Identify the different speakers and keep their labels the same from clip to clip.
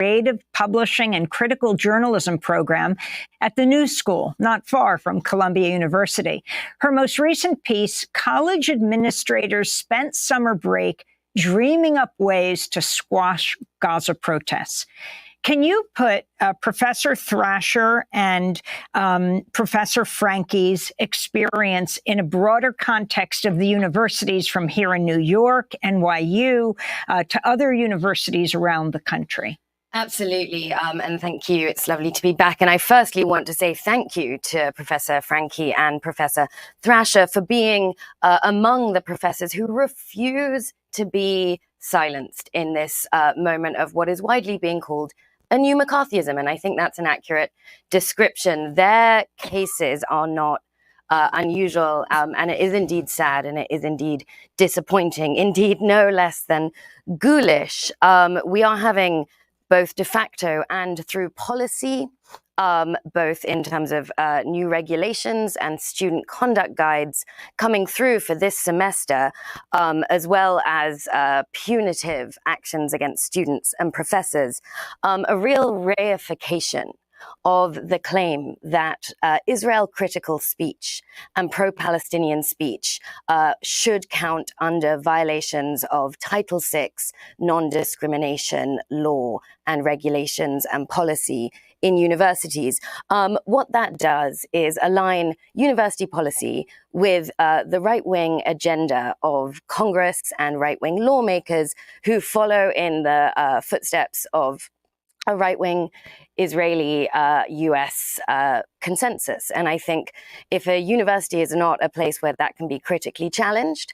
Speaker 1: creative publishing and critical journalism program at the New School, not far from Columbia University. Her most recent piece, College Administrators Spent Summer Break Dreaming Up Ways to Squash Gaza Protests. Can you put Professor Thrasher and Professor Frankie's experience in a broader context of the universities from here in New York, NYU, to other universities around the country?
Speaker 2: Absolutely, and thank you. It's lovely to be back. And I firstly want to say thank you to Professor Frankie and Professor Thrasher for being among the professors who refuse to be silenced in this moment of what is widely being called a new McCarthyism. And I think that's an accurate description. Their cases are not unusual, and it is indeed sad, and it is indeed disappointing, indeed no less than ghoulish. We are having both de facto and through policy, both in terms of new regulations and student conduct guides coming through for this semester, as well as punitive actions against students and professors, a real reification of the claim that Israel-critical speech and pro-Palestinian speech should count under violations of Title VI non-discrimination law and regulations and policy in universities. What that does is align university policy with the right-wing agenda of Congress and right-wing lawmakers who follow in the footsteps of a right-wing Israeli US consensus. And I think if a university is not a place where that can be critically challenged,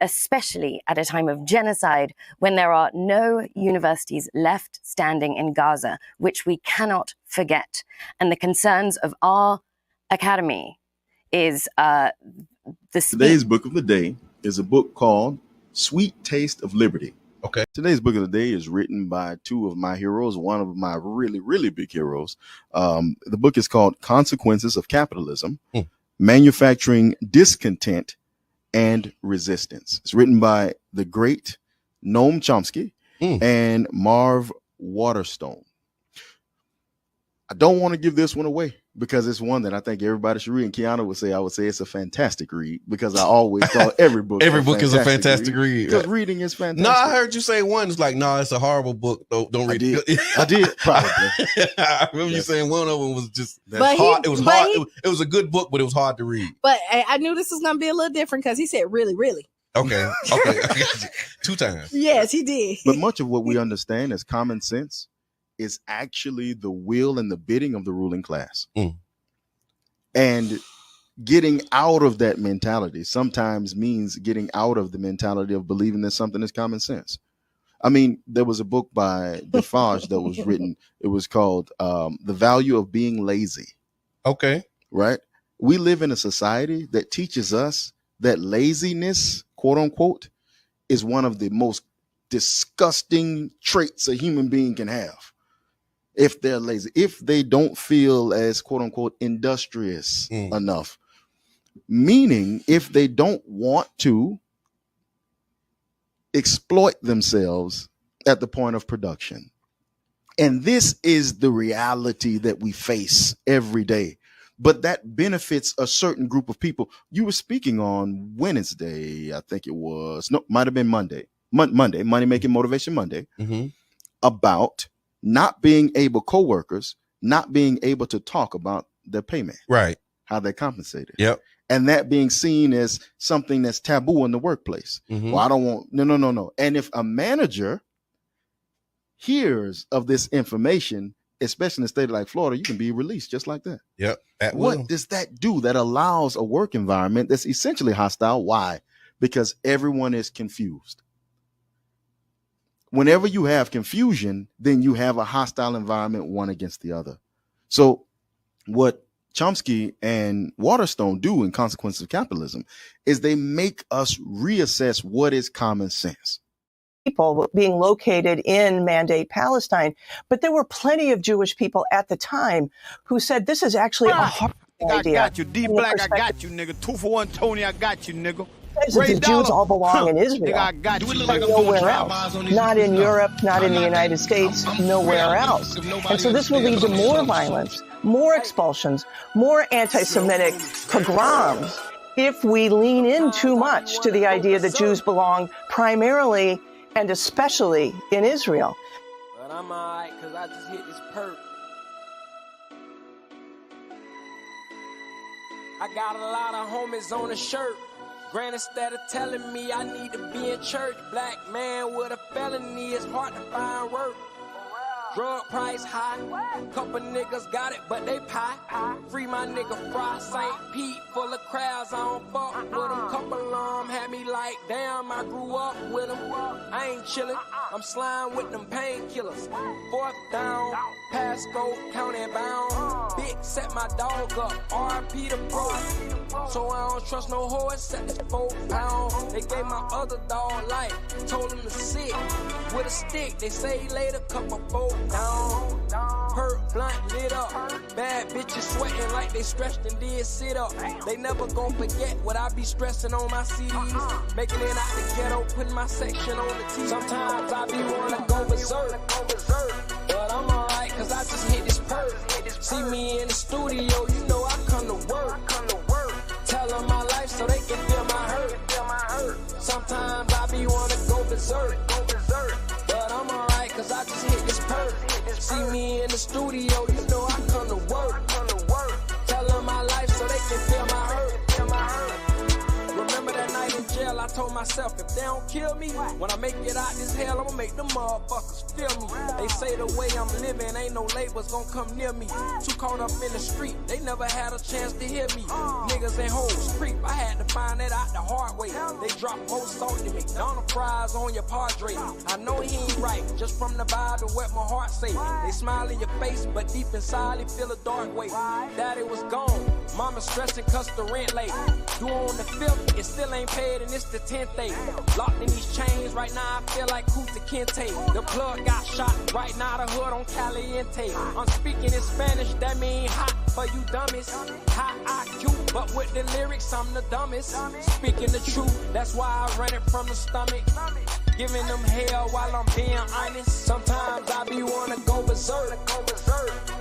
Speaker 2: especially at a time of genocide, when there are no universities left standing in Gaza, which we cannot forget, and the concerns of our academy is
Speaker 3: Today's book of the day is a book called Sweet Taste of Liberty.
Speaker 4: Okay.
Speaker 3: Today's book of the day is written by two of my heroes, one of my really, really big heroes. The book is called Consequences of Capitalism, Manufacturing Discontent and Resistance. It's written by the great Noam Chomsky and Marv Waterstone. I don't want to give this one away because it's one that I think everybody should read. And Kiana would say, I would say it's a fantastic read because I always call every book.
Speaker 4: Every book is a fantastic read.
Speaker 3: Because reading is fantastic.
Speaker 4: No, I heard you say one. It's like, no, it's a horrible book. Don't read it.
Speaker 3: I did, probably.
Speaker 4: I remember you saying one of them was just hard. It was hard. It was a good book, but it was hard to read.
Speaker 5: But I knew this was going to be a little different because he said really, really.
Speaker 4: Okay. I got you. 2 times.
Speaker 5: Yes, he did.
Speaker 3: But much of what we understand as common sense is actually the will and the bidding of the ruling class. And getting out of that mentality sometimes means getting out of the mentality of believing that something is common sense. I mean, there was a book by Defarge that was written. It was called The Value of Being Lazy.
Speaker 4: Okay.
Speaker 3: Right? We live in a society that teaches us that laziness, quote unquote, is one of the most disgusting traits a human being can have. If they're lazy, if they don't feel as quote unquote industrious enough, meaning if they don't want to exploit themselves at the point of production. And this is the reality that we face every day. But that benefits a certain group of people. You were speaking on Wednesday, I think it was. No, might have been Monday. Monday, Money Making Motivation Monday, about not being able, coworkers, not being able to talk about their payment,
Speaker 4: right?
Speaker 3: How they're compensated.
Speaker 4: Yep.
Speaker 3: And that being seen as something that's taboo in the workplace. Well, I don't want, no. And if a manager hears of this information, especially in a state like Florida, you can be released just like that.
Speaker 4: Yep.
Speaker 3: What does that do? That allows a work environment that's essentially hostile. Why? Because everyone is confused. Whenever you have confusion, then you have a hostile environment, one against the other. So what Chomsky and Waterstone do in Consequences of Capitalism is they make us reassess what is common sense.
Speaker 6: People being located in Mandate Palestine, but there were plenty of Jewish people at the time who said this is actually a hard idea.
Speaker 7: I got you. D Black, I got you, nigga. 2 for 1, Tony, I got you, nigga.
Speaker 6: says that the Jews all belong in Israel, but nowhere else. Not in Europe, not in the United States, nowhere else. And so this will lead to more violence, more expulsions, more anti-Semitic pogroms if we lean in too much to the idea that Jews belong primarily and especially in Israel.
Speaker 7: But I'm alright, cause I just hit this perk. I got a lot of homies on the shirt. Granny instead of telling me I need to be in church. Black man with a felony, it's hard to find work. Drug price high, couple niggas got it, but they pie. Free my nigga Fry, St. Pete, full of crowds, I don't fuck with them. Couple of them had me like, damn, I grew up with them. I ain't chillin', I'm slime with them painkillers. Fourth down, Pasco, county bound. Big set my dog up, RP the bro. So I don't trust no hoe except this 4 pound. They gave my other dog life, told him to sit with a stick. They say he laid a couple 4 down. Hurt, blunt, lit up. Bad bitches sweating like they stretched and did sit up. They never gon' forget what I be stressing on my CDs. Making it out the ghetto, putting my section on the TV. Sometimes I be wanna go berserk. But I'm alright, cause I just hit this perk. See me in the studio, you know I come to work. Tell them my life so they can feel my hurt. Sometimes I be wanna go berserk. But I'm alright, cause I just hit this perk. See me in the studio, you know I come to work. Tell them my life so they can feel my hurt. Remember that night in jail, I told myself, if they don't kill me, when I make it out this hell, I'ma make them motherfuckers feel me. They say the way I'm living, ain't no labels gon' come near me. Too caught up in the street, they never had a chance to hear me. Niggas and hoes creep, I had to find that out the hard way. They drop more salt than McDonald's fries on your Padre. I know he ain't right, just from the vibe and what my heart say. They smile in your face, but deep inside they feel a dark way. Daddy was gone, mama stressing cause the rent late. You on the 5th, it still ain't paid and it's the 10th day. Locked in these chains, right now I feel like Kunta Kinte. The plug got shot, right now the hood on Caliente. I'm speaking in Spanish, that mean hot for you dummies. High IQ, but with the lyrics I'm the dumbest. Speaking the truth, that's why I run it from the stomach. Giving them hell while I'm being honest. Sometimes I be wanna go berserk.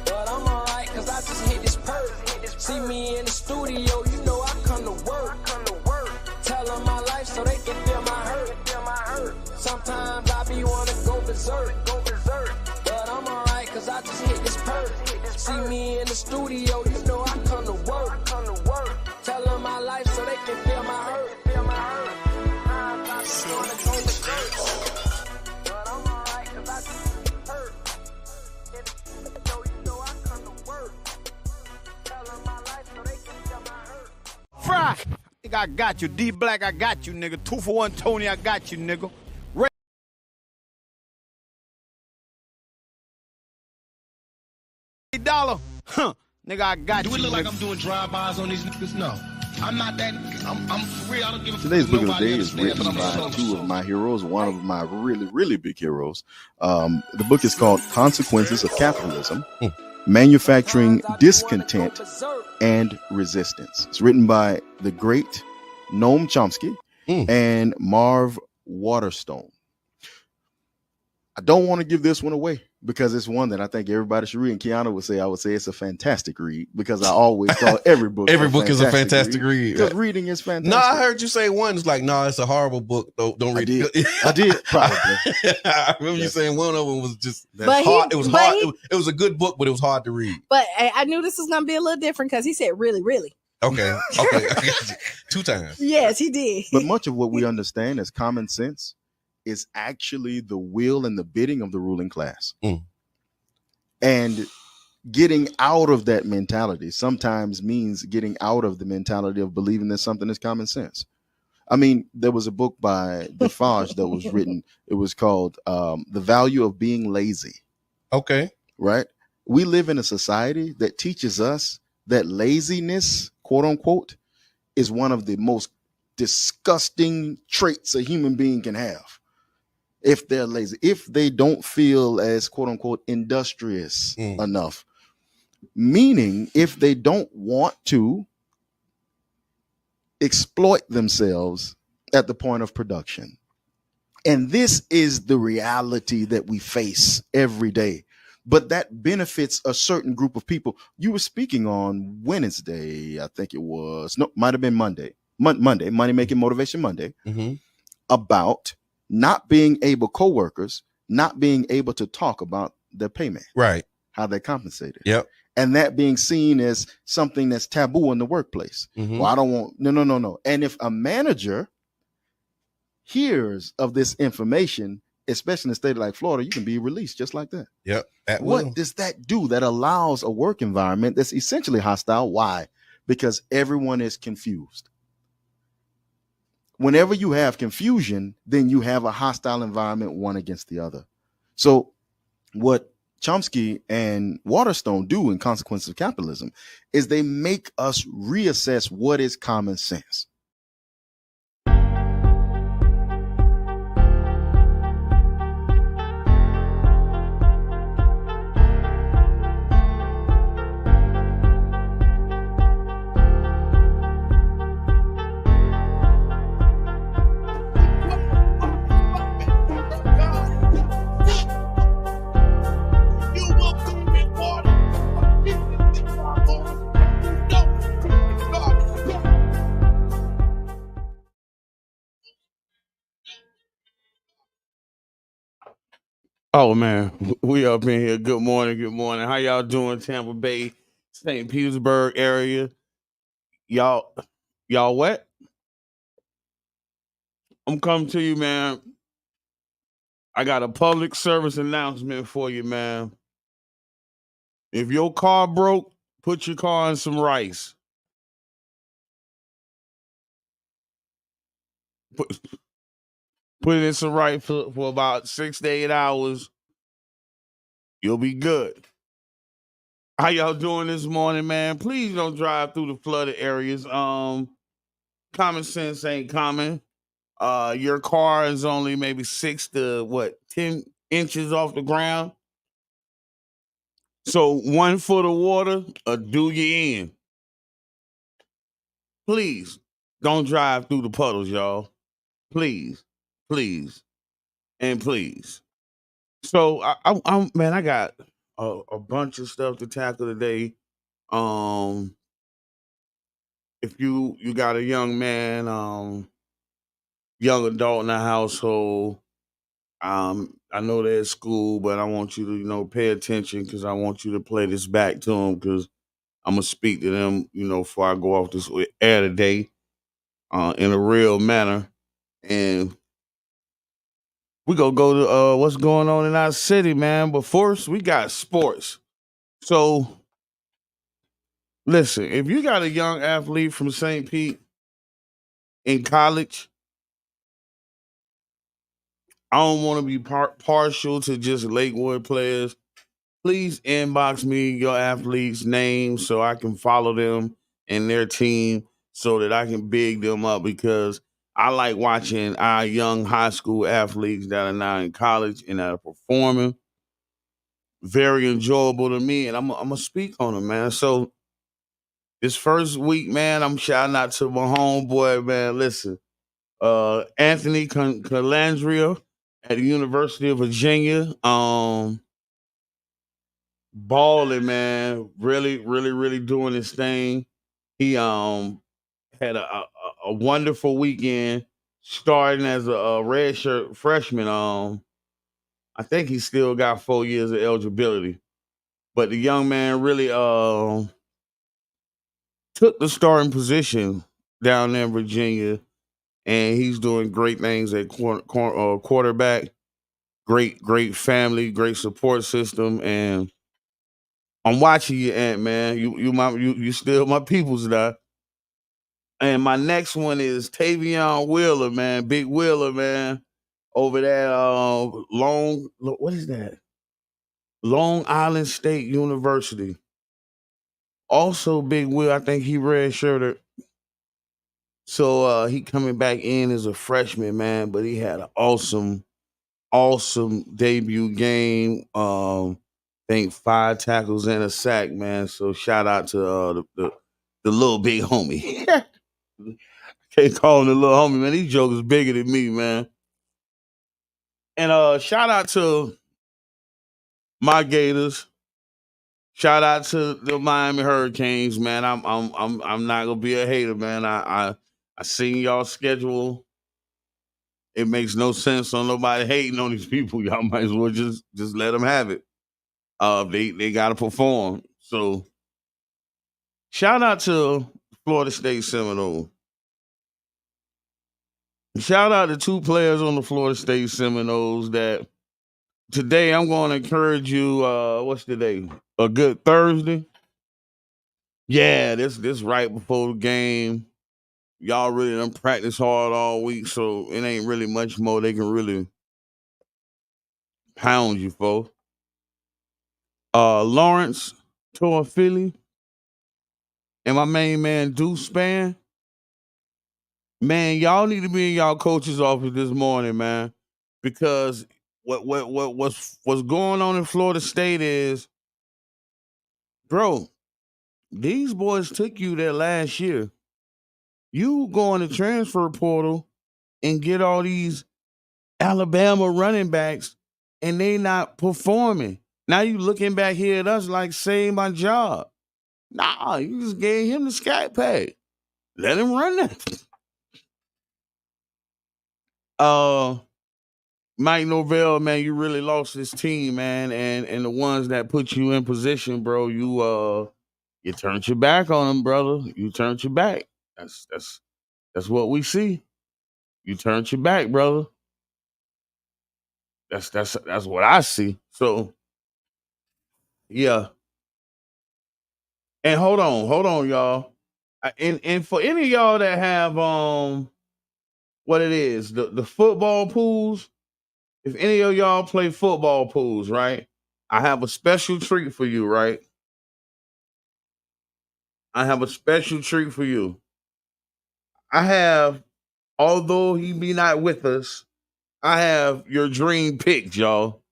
Speaker 7: But I'm alright, cause I just hit this perk. See me in the studio, you know I come to work. Tell them my life so they can feel my hurt. Sometimes I be wanna go berserk. But I'm alright, cause I just hit this perk. See me in the studio, you know I come to work. Tell them my life so they can feel my hurt. But I'm alright, cause I just hit this perk. In the studio, you know I come to work. Tell them my life so they can feel my hurt.
Speaker 8: Fry! I got you. D Black, I got you, nigga. 2 for 1 Tony, I got you, nigga. $8, huh? Nigga, I got you.
Speaker 4: Do it look
Speaker 8: nigga.
Speaker 4: like I'm doing drive-bys on these niggas? No. I'm not that. I'm for real. I don't give a fuck.
Speaker 3: Today's book of the
Speaker 4: Nobody
Speaker 3: day is
Speaker 4: understands,
Speaker 3: written
Speaker 4: but I'm
Speaker 3: by
Speaker 4: a
Speaker 3: two
Speaker 4: soul.
Speaker 3: of my heroes, one of my really big heroes. The book is called Consequences of Capitalism, Manufacturing Discontent and Resistance. It's written by the great Noam Chomsky and Marv Waterstone. I don't want to give this one away because it's one that I think everybody should read. And Kiana would say, I would say it's a fantastic read because I always call every book
Speaker 4: Is a fantastic read.
Speaker 3: Because reading is fantastic.
Speaker 4: No, I heard you say one. It's like, no, it's a horrible book. Don't read it.
Speaker 3: I did, probably.
Speaker 4: I remember you saying one of them was just
Speaker 5: But
Speaker 4: hard.
Speaker 5: he-
Speaker 4: It was
Speaker 5: but
Speaker 4: hard.
Speaker 5: he-
Speaker 4: It was a good book, but it was hard to read.
Speaker 5: But I knew this was gonna be a little different because he said really.
Speaker 4: Okay. I got you. 2 times.
Speaker 5: Yes, he did.
Speaker 3: But much of what we understand as common sense is actually the will and the bidding of the ruling class. And getting out of that mentality sometimes means getting out of the mentality of believing that something is common sense. I mean, there was a book by Defarge that was written. It was called The Value of Being Lazy.
Speaker 4: Okay.
Speaker 3: Right? We live in a society that teaches us that laziness, quote unquote, is one of the most disgusting traits a human being can have. If they're lazy, if they don't feel as quote unquote industrious enough, meaning if they don't want to exploit themselves at the point of production. And this is the reality that we face every day. But that benefits a certain group of people. You were speaking on Wednesday, I think it was. No, might have been Monday. Monday, Money Making Motivation Monday, about not being able, coworkers, not being able to talk about their payment.
Speaker 4: Right.
Speaker 3: How they're compensated.
Speaker 4: Yep.
Speaker 3: And that being seen as something that's taboo in the workplace. Well, I don't want, no. And if a manager hears of this information, especially in a state like Florida, you can be released just like that.
Speaker 4: Yep.
Speaker 3: What does that do? That allows a work environment that's essentially hostile. Why? Because everyone is confused. Whenever you have confusion, then you have a hostile environment, one against the other. So what Chomsky and Waterstone do in Consequences of Capitalism is they make us reassess what is common sense.
Speaker 9: Oh man, we up in here. Good morning, good morning. How y'all doing, Tampa Bay, St. Petersburg area? Y'all wet? I'm coming to you, man. I got a public service announcement for you, man. If your car broke, put your car in some rice. Put it in some rice for about 6 to 8 hours. You'll be good. How y'all doing this morning, man? Please don't drive through the flooded areas. Common sense ain't common. Your car is only maybe 6 to 10 inches off the ground. So 1 foot of water do you in. Please don't drive through the puddles, y'all. Please, and please. So I got a bunch of stuff to tackle today. If you got a young man, young adult in the household, I know they're at school, but I want you to, pay attention because I want you to play this back to them because I'm gonna speak to them, before I go off this air today, in a real manner, and we gonna go to what's going on in our city, man. But first, we got sports. So, listen, if you got a young athlete from St. Pete in college, I don't want to be partial to just Lakewood players. Please inbox me your athlete's name so I can follow them and their team so that I can big them up because I like watching our young high school athletes that are now in college and that are performing. Very enjoyable to me, and I'm going to speak on them, man. So this first week, man, I'm shouting out to my homeboy, man. Listen, Anthony Calandria at the University of Virginia. Balling, man. Really doing his thing. He had a wonderful weekend starting as a redshirt freshman. I think he still got 4 years of eligibility. But the young man really took the starting position down there in Virginia, and he's doing great things at quarterback. Great family, great support system, and I'm watching you, Ant, man. You still my people's now. And my next one is Tavion Wheeler, man. Big Wheeler, man. Over there, what is that? Long Island State University. Also, Big Will, I think he redshirted. So he coming back in as a freshman, man. But he had an awesome debut game. I think 5 tackles and a sack, man. So shout out to the little big homie. Can't call him the little homie, man. These jokers bigger than me, man. And shout out to my Gators. Shout out to the Miami Hurricanes, man. I'm not gonna be a hater, man. I seen y'all schedule. It makes no sense on nobody hating on these people. Y'all might as well just let them have it. They gotta perform. So shout out to Florida State Seminoles. Shout out to 2 players on the Florida State Seminoles that today I'm going to encourage you. What's today? A good Thursday. Yeah, this right before the game. Y'all really done practice hard all week, so it ain't really much more they can really pound you for. Lawrence tore Philly, and my main man Deuce Span. Man, y'all need to be in y'all coach's office this morning, man, because what's going on in Florida State is, bro, these boys took you there last year. You go in the transfer portal and get all these Alabama running backs, and they not performing. Now you looking back here at us like, save my job. Nah, you just gave him the scat pay. Let him run that. Mike Norvell, man, you really lost this team, man, and the ones that put you in position, bro, you turned your back on them, brother. You turned your back. That's what we see. You turned your back, brother. That's what I see. So, yeah. And hold on, y'all. And for any of y'all that have what it is, the football pools. If any of y'all play football pools, right? I have a special treat for you, right? I have a special treat for you. I have, although he be not with us, I have your dream pick, y'all.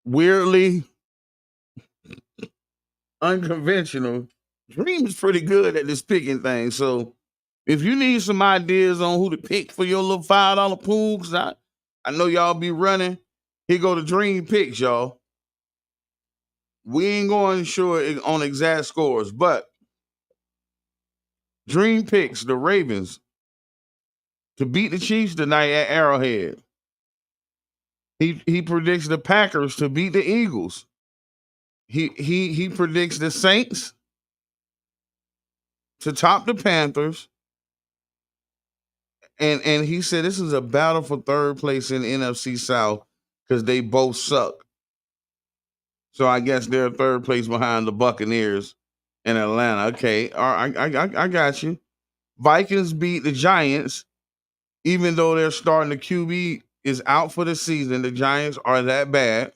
Speaker 9: Weirdly unconventional. Dream is pretty good at this picking thing. So if you need some ideas on who to pick for your little $5 pool, because I know y'all be running, here go the dream picks, y'all. We ain't going sure on exact scores, but dream picks the Ravens to beat the Chiefs tonight at Arrowhead. He predicts the Packers to beat the Eagles. He predicts the Saints to top the Panthers. And he said this is a battle for third place in the NFC South because they both suck. So I guess they're third place behind the Buccaneers in Atlanta. Okay, all right, I got you. Vikings beat the Giants, even though they're starting the QB is out for the season. The Giants are that bad.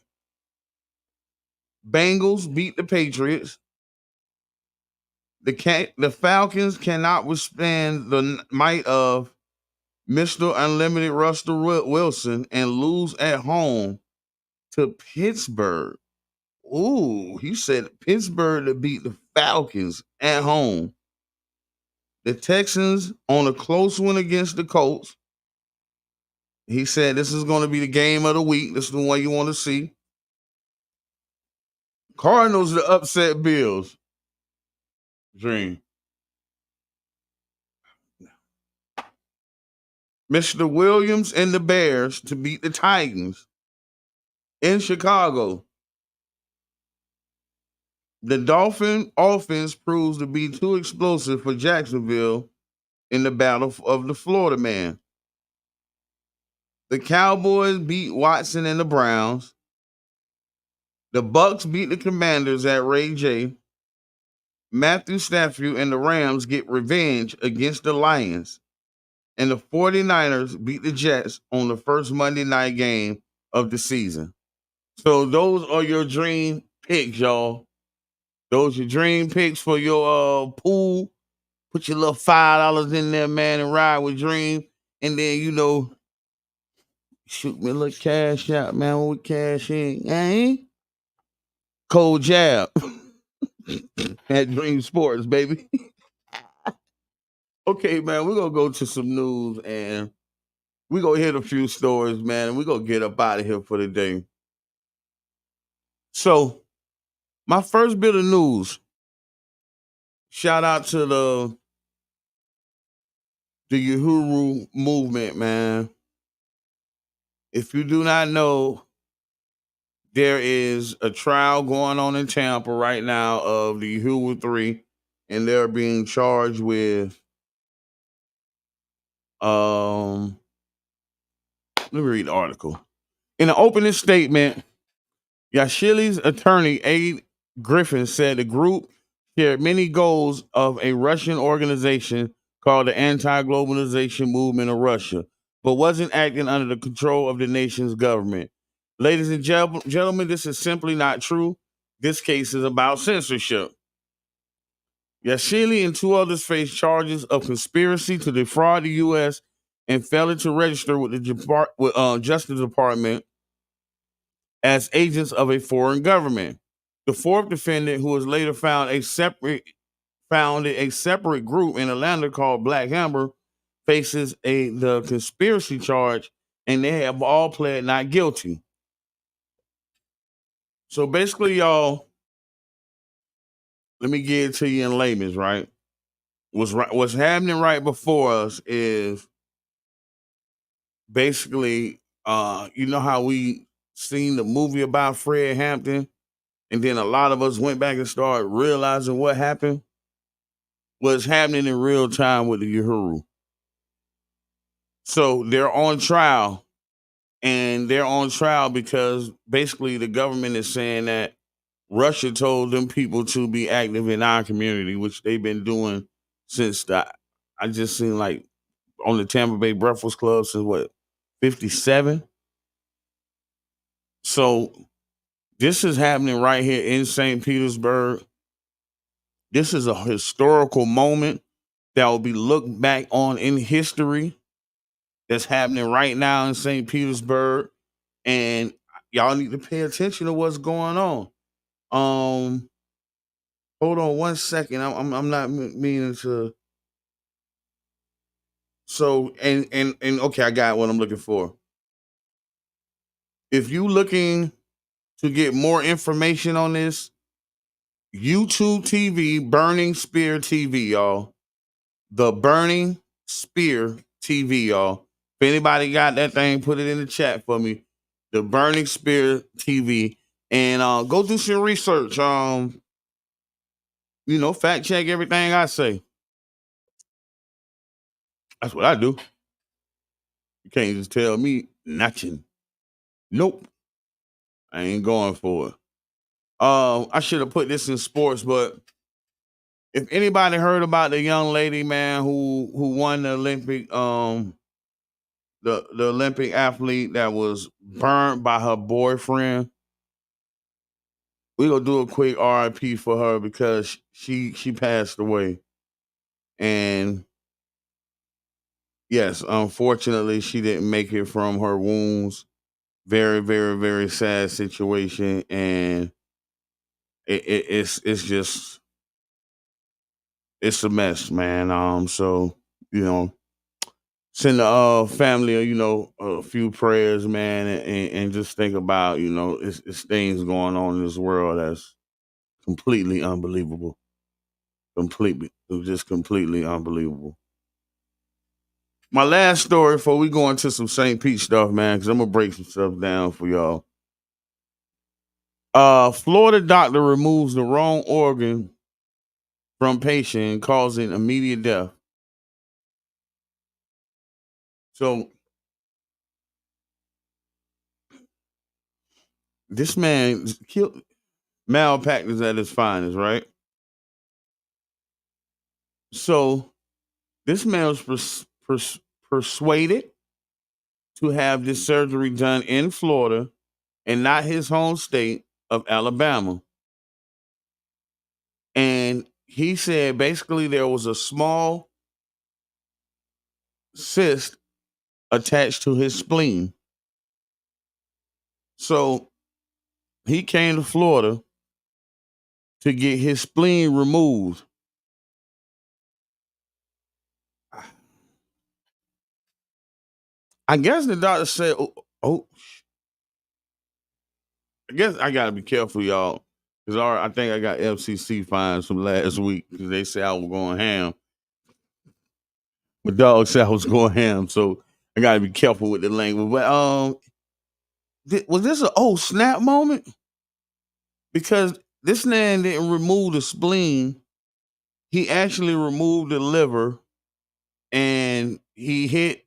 Speaker 9: Bengals beat the Patriots. The Falcons cannot withstand the might of Mr. Unlimited Russell Wilson and lose at home to Pittsburgh. Ooh, he said Pittsburgh to beat the Falcons at home. The Texans on a close one against the Colts. He said this is going to be the game of the week. This is the one you want to see. Cardinals to upset Bills. Dream. Mr. Williams and the Bears to beat the Titans in Chicago. The Dolphin offense proves to be too explosive for Jacksonville in the battle of the Florida man. The Cowboys beat Watson and the Browns. The Bucks beat the Commanders at Ray J. Matthew Stafford and the Rams get revenge against the Lions. And the 49ers beat the Jets on the first Monday night game of the season. So those are your dream picks, y'all. Those are your dream picks for your pool. Put your little $5 in there, man, and ride with Dream. And then, shoot me a little cash out, man, when we cash in. Cold jab at Dream Sports, baby. Okay, man, we're gonna go to some news and we're gonna hit a few stories, man, and we're gonna get up out of here for the day. So, my first bit of news. Shout out to the Uhuru movement, man. If you do not know, there is a trial going on in Tampa right now of the Uhuru 3, and they're being charged with let me read the article. In an opening statement, Yashili's attorney, Aid Griffin, said the group shared many goals of a Russian organization called the Anti-Globalization Movement of Russia, but wasn't acting under the control of the nation's government. Ladies and gentlemen, this is simply not true. This case is about censorship. Yashili and two others face charges of conspiracy to defraud the U.S. and failing to register with the Justice Department as agents of a foreign government. The fourth defendant, who was later founded a separate group in Atlanta called Black Hammer, faces the conspiracy charge, and they have all pled not guilty. So basically, y'all, let me get it to you in layman's, right? What's happening right before us is basically, you know how we seen the movie about Fred Hampton, and then a lot of us went back and started realizing what happened? What's happening in real time with the Uhuru. So they're on trial, and they're on trial because basically the government is saying that Russia told them people to be active in our community, which they've been doing since I just seen like on the Tampa Bay Breakfast Club since what, 57? So this is happening right here in St. Petersburg. This is a historical moment that will be looked back on in history that's happening right now in St. Petersburg. And y'all need to pay attention to what's going on. Hold on one second. I'm not meaning to. So and okay, I got what I'm looking for. If you looking to get more information on this, YouTube TV, Burning Spear TV, y'all. The Burning Spear TV, y'all. If anybody got that thing, put it in the chat for me. The Burning Spear TV. And go do some research. Fact check everything I say. That's what I do. You can't just tell me nothing. Nope. I ain't going for it. I should have put this in sports, but if anybody heard about the young lady, man, who won the Olympic, the Olympic athlete that was burned by her boyfriend, we gonna do a quick RIP for her because she passed away. And yes, unfortunately, she didn't make it from her wounds. Very, very, very sad situation, and it's just it's a mess, man. So send the family, a few prayers, man, and just think about, it's things going on in this world that's completely unbelievable, just completely unbelievable. My last story before we go into some St. Pete stuff, man, because I'm gonna break some stuff down for y'all. Florida doctor removes the wrong organ from patient, causing immediate death. So this man killed malpractice at his finest, right? So this man was persuaded to have this surgery done in Florida and not his home state of Alabama. And he said basically there was a small cyst attached to his spleen. So he came to Florida to get his spleen removed. I guess the doctor said, oh, I guess I gotta be careful, y'all. Because I think I got FCC fines from last week because they said I was going ham. My dog said I was going ham, so I gotta be careful with the language. But was this an oh snap moment? Because this man didn't remove the spleen. He actually removed the liver and he hit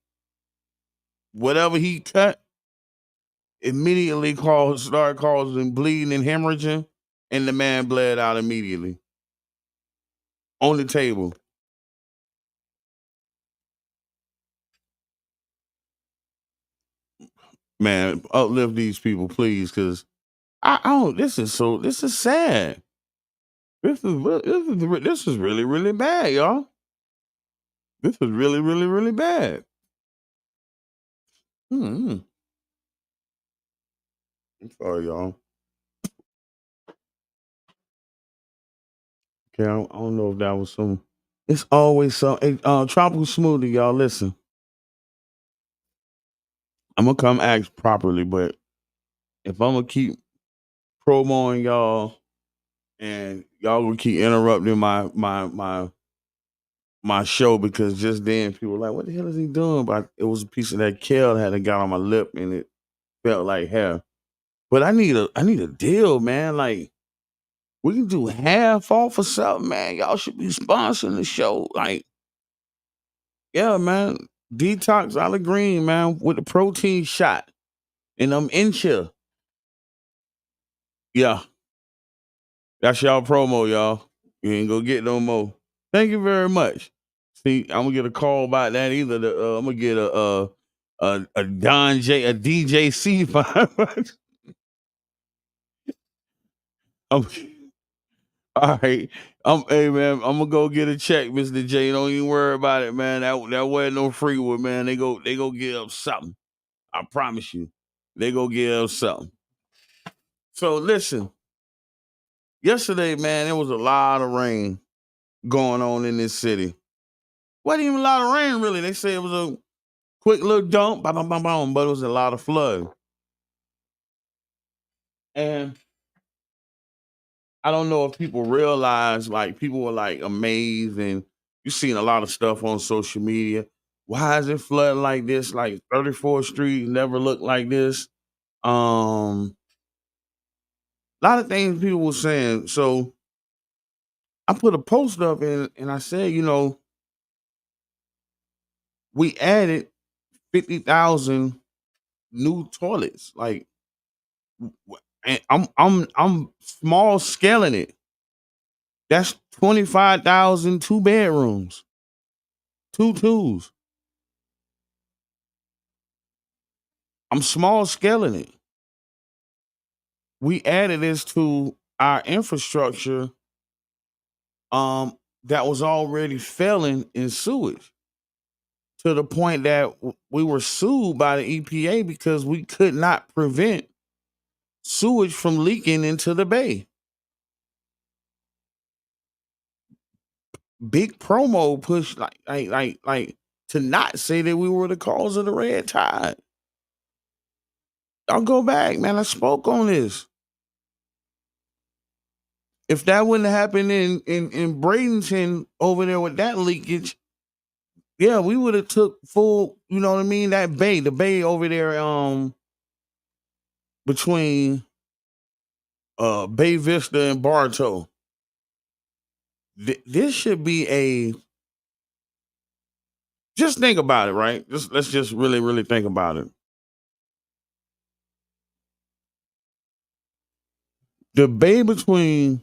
Speaker 9: whatever he cut, immediately started causing bleeding and hemorrhaging, and the man bled out immediately on the table. Man, uplift these people, please, because I don't. This is sad. This is really, really bad, y'all. This is really, really, really bad. I'm sorry, y'all. Okay, I don't know if that was some. It's always some. Hey, tropical smoothie, y'all. Listen, I'm gonna come act properly, but if I'm gonna keep promoting y'all and y'all gonna keep interrupting my show because just then people were like, "What the hell is he doing?" But it was a piece of that kale that had got on my lip and it felt like hair. But I need a deal, man. Like we can do half off or something, man. Y'all should be sponsoring the show. Like, yeah, man. Detox Olive Green, man, with the protein shot. And I'm in here. Yeah. That's y'all promo, y'all. You ain't gonna get no more. Thank you very much. See, I'm gonna get a call about that either. I'm gonna get a Don J, a DJC fine. All right. Hey man, I'm gonna go get a check, Mr. J. Don't even worry about it, man. That wasn't no free one, man. They go give up something. I promise you. They go give up something. So listen, yesterday, man, there was a lot of rain going on in this city. Wasn't even a lot of rain, really. They say it was a quick little dump, bam, bam, bam, bam, but it was a lot of flood. And I don't know if people realize, like, people were like amazed, and you've seen a lot of stuff on social media. Why is it flooding like this? Like 34th Street never looked like this. A lot of things people were saying. So I put a post up and I said, we added 50,000 new toilets. Like, and I'm small scaling it. That's 25,000 two bedrooms, two twos. I'm small scaling it. We added this to our infrastructure that was already failing in sewage to the point that we were sued by the EPA because we could not prevent sewage from leaking into the bay. Big promo push like to not say that we were the cause of the red tide. I'll go back, man. I spoke on this. If that wouldn't happen in Bradenton over there with that leakage, yeah, we would have took full, you know what I mean? That bay, the bay over there, between Bay Vista and Bartow. This should be just think about it, right? Let's just really, really think about it. The bay between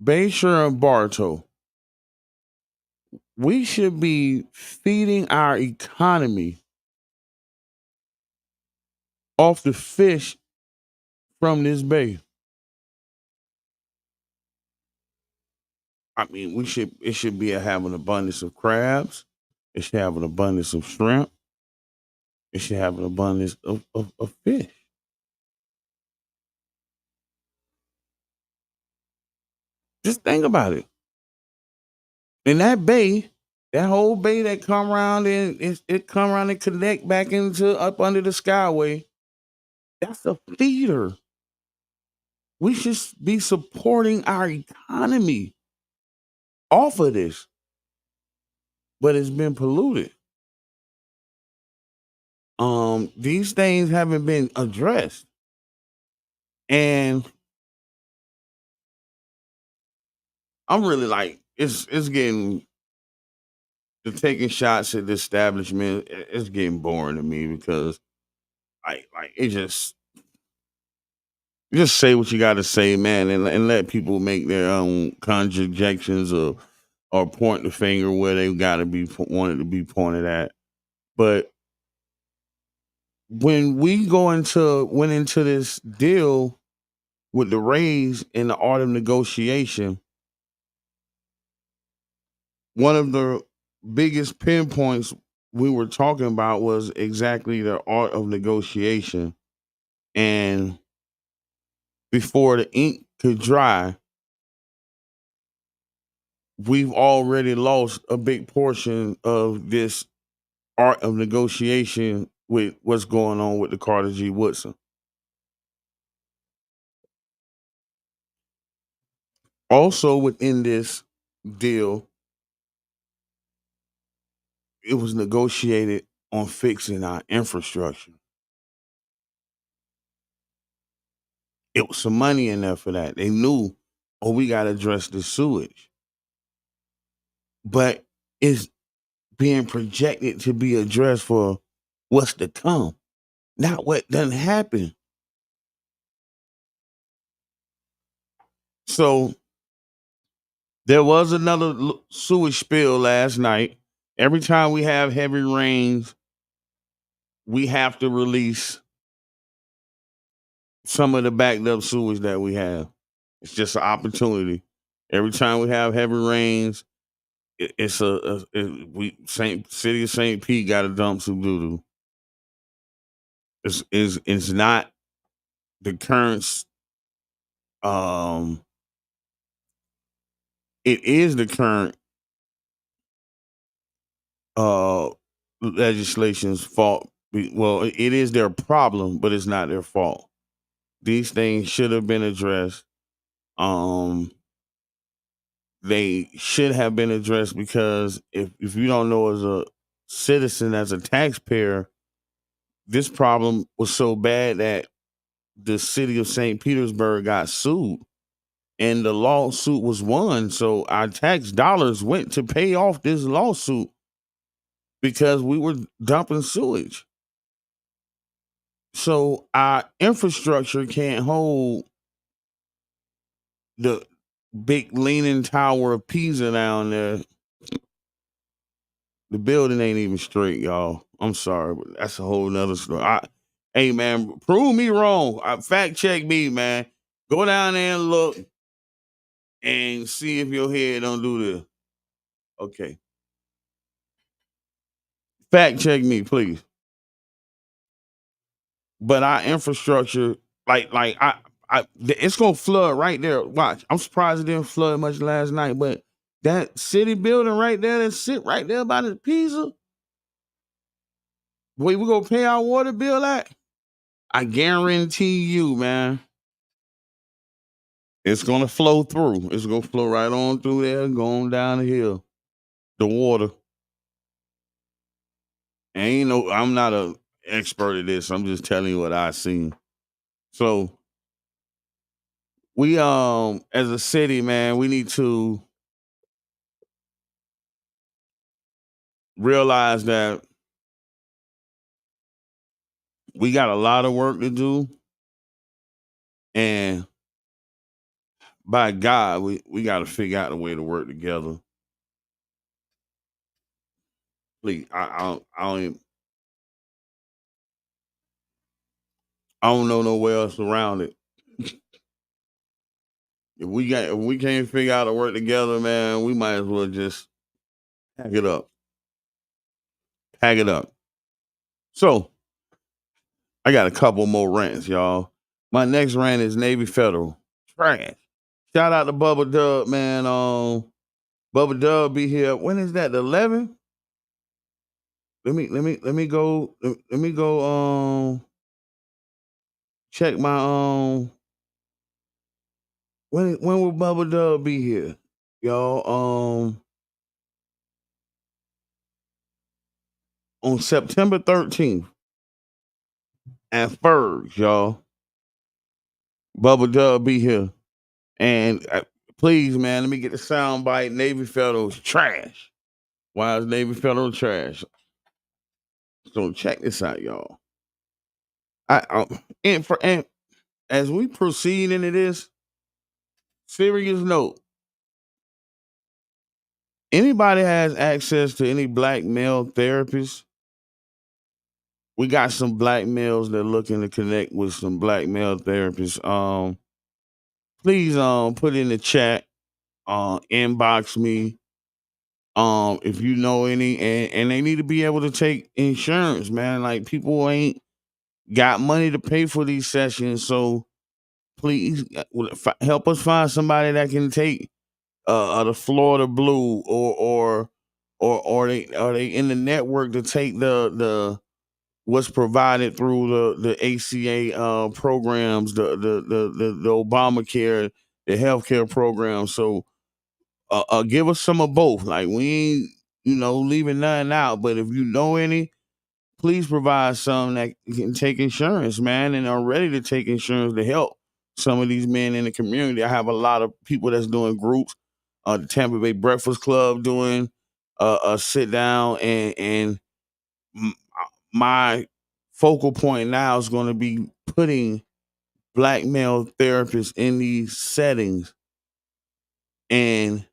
Speaker 9: Bayshore and Bartow, we should be feeding our economy off the fish from this bay. I mean, it should be have an abundance of crabs. It should have an abundance of shrimp. It should have an abundance of fish. Just think about it. In that bay, That whole bay that come around and it come around and connect back into up under the skyway. That's a feeder. We should be supporting our economy off of this, but it's been polluted. These things haven't been addressed, and I'm really like, it's getting the taking shots at the establishment. It's getting boring to me because like it just say what you got to say, man, and let people make their own conjectures or point the finger where they got to be wanted to be pointed at. But when we went into this deal with the raise in the art of negotiation, one of the biggest pinpoints we were talking about was exactly the art of negotiation. And before the ink could dry, we've already lost a big portion of this art of negotiation with what's going on with the Carter G. Woodson. Also within this deal, it was negotiated on fixing our infrastructure. It was some money in there for that. They knew, oh, we got to address the sewage. But it's being projected to be addressed for what's to come, not what done happen. So there was another sewage spill last night. Every time we have heavy rains, we have to release some of the backed up sewage that we have. It's just an opportunity. Every time we have heavy rains, City of St. Pete got to dump some doo doo. It's not the current. It is the current legislation's fault. Well, it is their problem, but it's not their fault. These things should have been addressed. They should have been addressed because if you don't know, as a citizen, as a taxpayer, this problem was so bad that the city of St. Petersburg got sued and the lawsuit was won. So our tax dollars went to pay off this lawsuit because we were dumping sewage. So our infrastructure can't hold the big leaning tower of Pisa down there. The building ain't even straight, y'all. I'm sorry, but that's a whole nother story. Hey, man, prove me wrong. Fact check me, man. Go down there and look and see if your head don't do this. Okay. Fact check me, please. But our infrastructure, it's gonna flood right there. Watch. I'm surprised it didn't flood much last night, but that city building right there that sit right there by the Pisa, where we gonna pay our water bill at? I guarantee you, man, it's gonna flow through. It's gonna flow right on through there, going down the hill. The water. I'm not an expert at this. I'm just telling you what I seen. So we as a city, man, we need to realize that we got a lot of work to do. And by God, we got to figure out a way to work together. Please, I don't know nowhere else around it. If we can't figure out to work together, man, we might as well just pack it up. Pack it up. So I got a couple more rants, y'all. My next rant is Navy Federal. Trash. Shout out to Bubba Dub, man. Bubba Bubba Dub be here. When is that? The 11th? Let me go check my when will Bubba Dub be here? Y'all on September 13th at Fergs, y'all. Bubba Dub be here. And please, man, let me get the sound bite. Navy Federal's trash. Why is Navy Federal trash? So check this out, y'all. And as we proceed into this, serious note, anybody has access to any black male therapists? We got some black males that are looking to connect with some black male therapists. Please put in the chat, inbox me. If you know any, and they need to be able to take insurance, man. Like people ain't got money to pay for these sessions, so please help us find somebody that can take the Florida Blue or they in the network to take the what's provided through the ACA programs, the Obamacare, the healthcare program. So give us some of both. Like we ain't leaving nothing out, but if you know any, please provide some that can take insurance, man, and are ready to take insurance to help some of these men in the community. I have a lot of people that's doing groups. The Tampa Bay Breakfast Club doing a sit down, and my focal point now is going to be putting black male therapists in these settings, and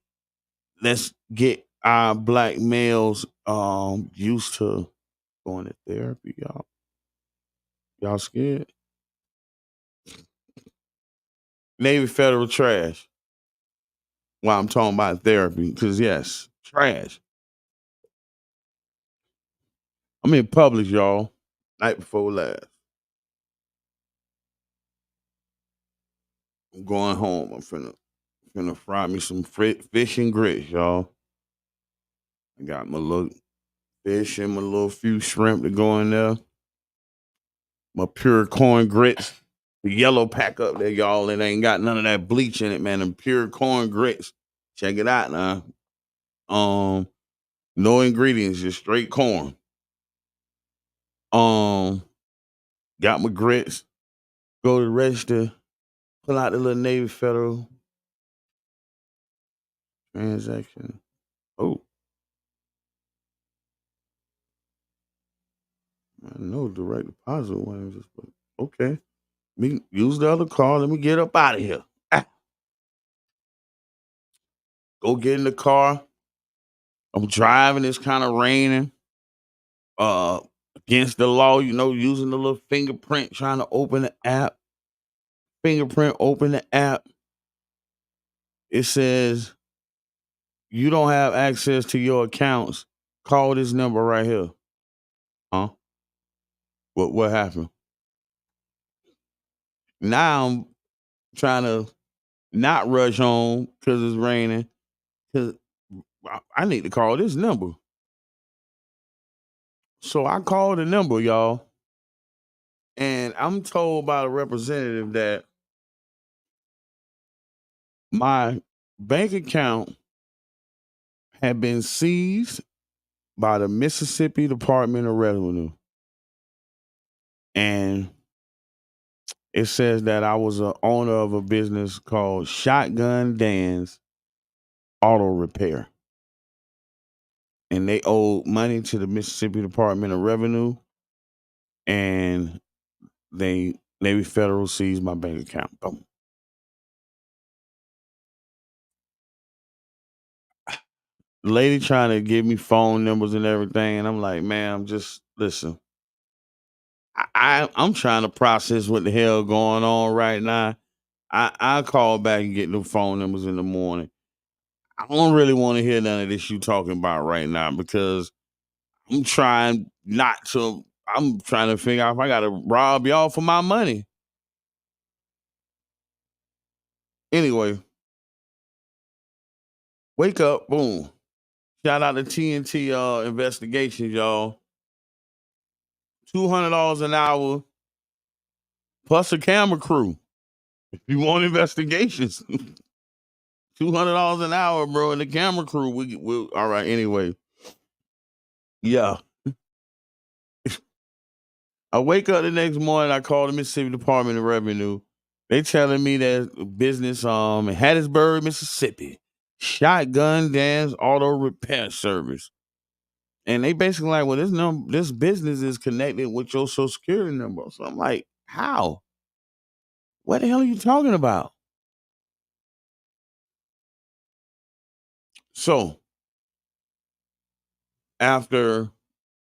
Speaker 9: let's get our black males used to going to therapy, y'all. Y'all scared? Navy Federal trash. While I'm talking about therapy, because yes, trash. I'm in Publix, y'all. Night before last. I'm going home. I'm finna fry me some fish and grits, y'all. I got my little fish and my little few shrimp to go in there. My pure corn grits. The yellow pack up there, y'all. It ain't got none of that bleach in it, man. Them pure corn grits. Check it out now. No ingredients, just straight corn. Got my grits. Go to the register. Pull out the little Navy Federal transaction. Oh. I know direct deposit one. Just okay. Me use the other card. Let me get up out of here. Go get in the car. I'm driving. It's kind of raining. Against the law, using the little fingerprint, trying to open the app. Fingerprint, open the app. It says you don't have access to your accounts. Call this number right here. Huh? What happened? Now I'm trying to not rush home because it's raining. Because I need to call this number. So I called the number, y'all. And I'm told by the representative that my bank account had been seized by the Mississippi Department of Revenue. And it says that I was an owner of a business called Shotgun Dan's Auto Repair. And they owed money to the Mississippi Department of Revenue. And Navy Federal seized my bank account. Boom. Lady trying to give me phone numbers and everything. And I'm like, man, listen. I'm trying to process what the hell going on right now. I'll call back and get the phone numbers in the morning. I don't really want to hear none of this you talking about right now because I'm trying to figure out if I got to rob y'all for my money. Anyway, Wake up, boom. Shout out to TNT investigations, y'all. $200 an hour plus a camera crew. If you want investigations, $200 an hour, bro, and the camera crew. We all right. Anyway, yeah. I wake up the next morning. I call the Mississippi Department of Revenue. They telling me that business in Hattiesburg, Mississippi, Shotgun Dan's Auto Repair Service. And they basically like, well, this business is connected with your social security number. So I'm like, how? What the hell are you talking about? So after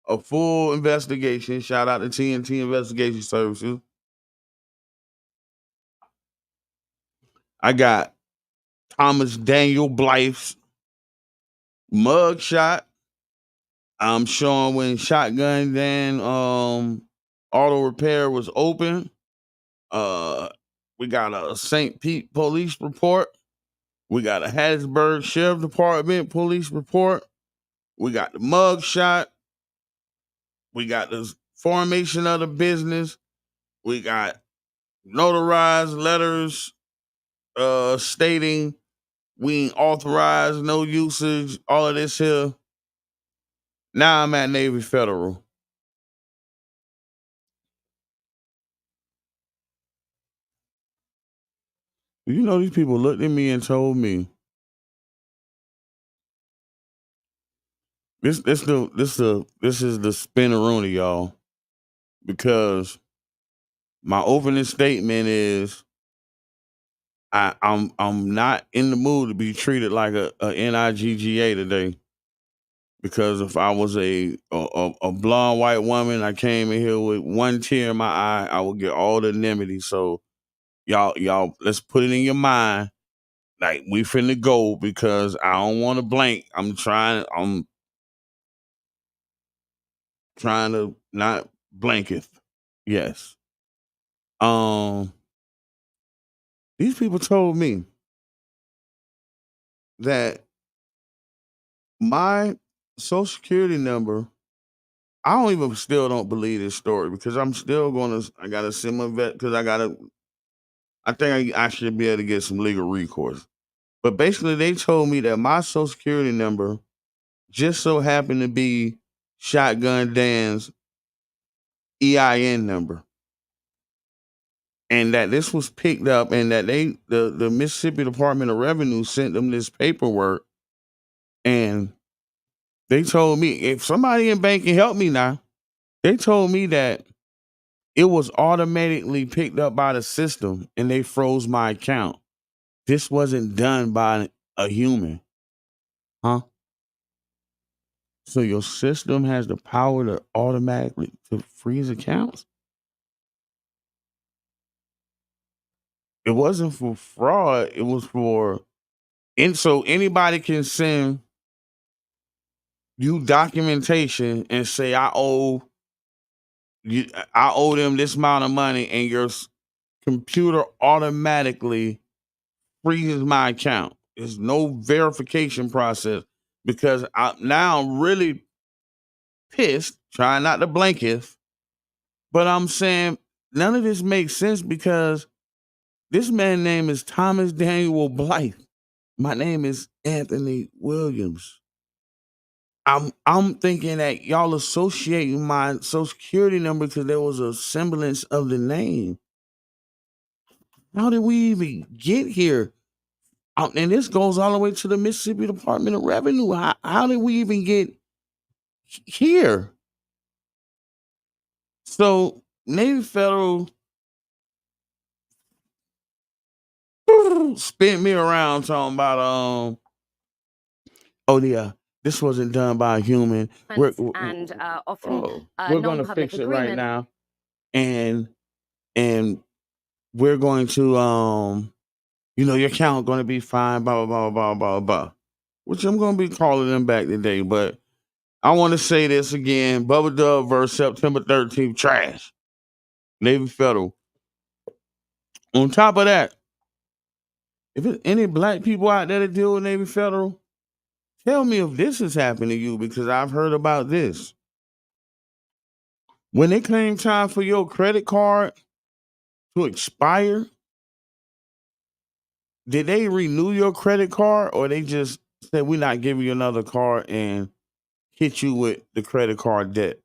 Speaker 9: a full investigation, shout out to TNT Investigation Services, I got Thomas Daniel Blythe's mugshot. I'm showing when Shotgun Dan Auto Repair was open. We got a St. Pete police report. We got a Hattiesburg Sheriff Department police report. We got the mug shot. We got the formation of the business. We got notarized letters stating we ain't authorized, no usage, all of this here. Now I'm at Navy Federal. You know, these people looked at me and told me, this is the spinneroonie, y'all. Because my opening statement is I'm not in the mood to be treated like a NIGGA today. Because if I was a blonde white woman, I came in here with one tear in my eye, I would get all the indemnity. So y'all, let's put it in your mind, like we finna go because I don't want to blank. I'm trying to not blanketh. Yes. These people told me that my social security number, still don't believe this story because I gotta send my vet because I think I should be able to get some legal recourse. But basically they told me that my social security number just so happened to be Shotgun Dan's EIN number. And that this was picked up and that the Mississippi Department of Revenue sent them this paperwork. And they told me, if somebody in bank can help me now, they told me that it was automatically picked up by the system and they froze my account. This wasn't done by a human. Huh? So your system has the power to automatically to freeze accounts? It wasn't for fraud. It was for, and so anybody can send you documentation and say I owe them this amount of money, and your computer automatically freezes my account. There's no verification process because I'm really pissed, trying not to blanketh, but I'm saying none of this makes sense because this man's name is Thomas Daniel Blythe. My name is Anthony Williams. I'm thinking that y'all associating my social security number because there was a semblance of the name. How did we even get here? And this goes all the way to the Mississippi Department of Revenue. How did we even get here? So Navy Federal spent me around talking about oh yeah, this wasn't done by a human. We're going to fix it right now, and we're going to your account going to be fine. Blah blah blah blah blah blah. Which I'm going to be calling them back today, but I want to say this again: Bubba Dub versus September 13th trash. Navy Federal. On top of that, if there's any black people out there that deal with Navy Federal, tell me if this has happened to you, because I've heard about this. When it came time for your credit card to expire, did they renew your credit card, or they just said, we're not giving you another card and hit you with the credit card debt?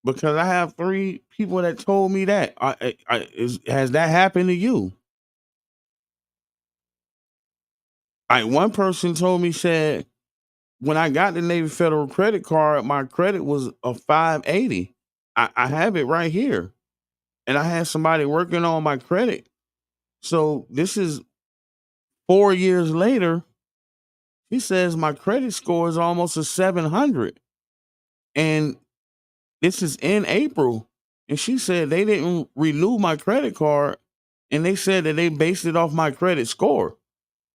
Speaker 9: Because I have 3 people that told me that. Has that happened to you? Like, one person told me, said, when I got the Navy Federal credit card, my credit was a 580. I have it right here. And I had somebody working on my credit. So this is 4 years later. He says my credit score is almost a 700. And this is in April. And she said they didn't renew my credit card. And they said that they based it off my credit score.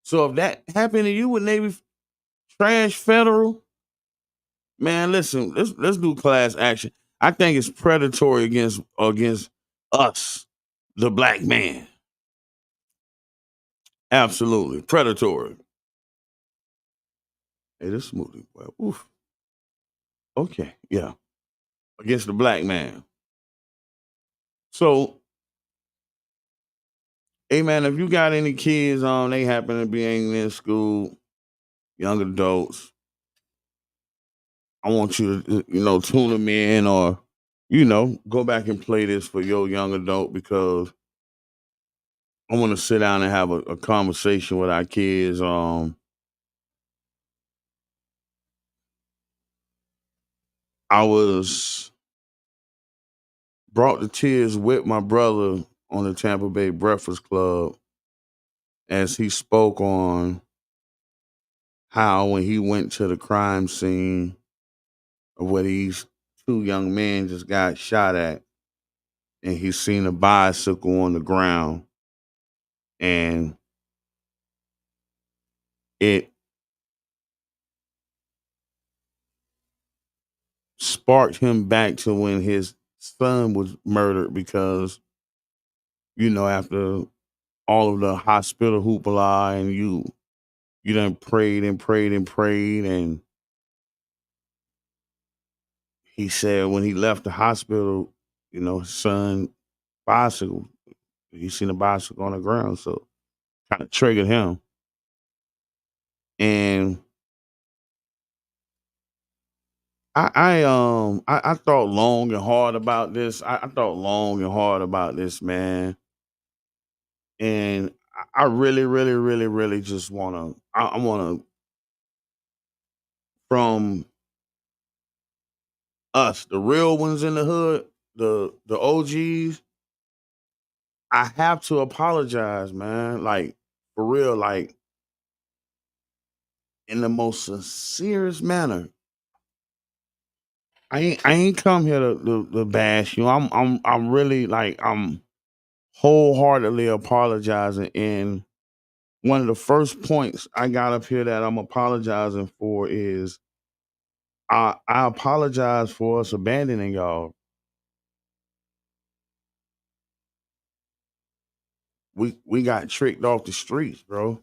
Speaker 9: So if that happened to you with Navy Trash Federal, man, listen, let's do class action. I think it's predatory against us, the black man. Absolutely predatory. Hey, this smoothie, well, oof. Okay, yeah, against the black man. So, hey man, if you got any kids they happen to be in school, young adults, I want you to tune them in, or go back and play this for your young adult, because I want to sit down and have a conversation with our kids. I was brought to tears with my brother on the Tampa Bay Breakfast Club as he spoke on how, when he went to the crime scene of where these 2 young men just got shot at, and he seen a bicycle on the ground, and it sparked him back to when his son was murdered, because after all of the hospital hoopla, and you done prayed and prayed and prayed, and he said when he left the hospital, his son bicycle, he seen a bicycle on the ground, so kind of triggered him. And I thought long and hard about this. I thought long and hard about this, man. And I really, really, really, really just I wanna, from us, the real ones in the hood, the OGs, I have to apologize, man. Like, for real, like, in the most sincerest manner. I ain't come here to bash you. I'm really, like, I'm wholeheartedly apologizing. And one of the first points I got up here that I'm apologizing for is I apologize for us abandoning y'all. We got tricked off the streets, bro.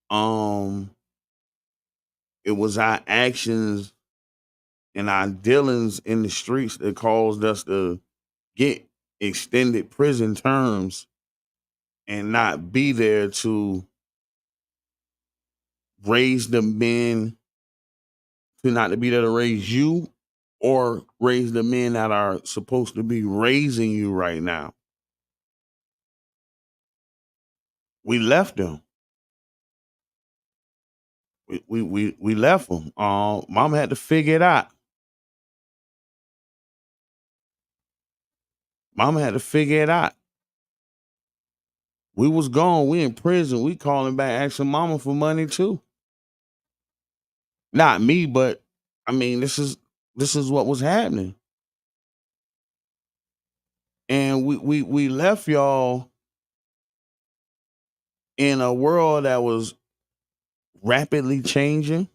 Speaker 9: Um, it was our actions and our dealings in the streets that caused us to get extended prison terms and not be there to raise the men, to not to be there to raise you, or raise the men that are supposed to be raising you right now. We left them. We left them. Mom had to figure it out. Mama had to figure it out. We was gone. We in prison. We calling back, asking mama for money too. Not me, but I mean, this is what was happening. And we left y'all in a world that was rapidly changing,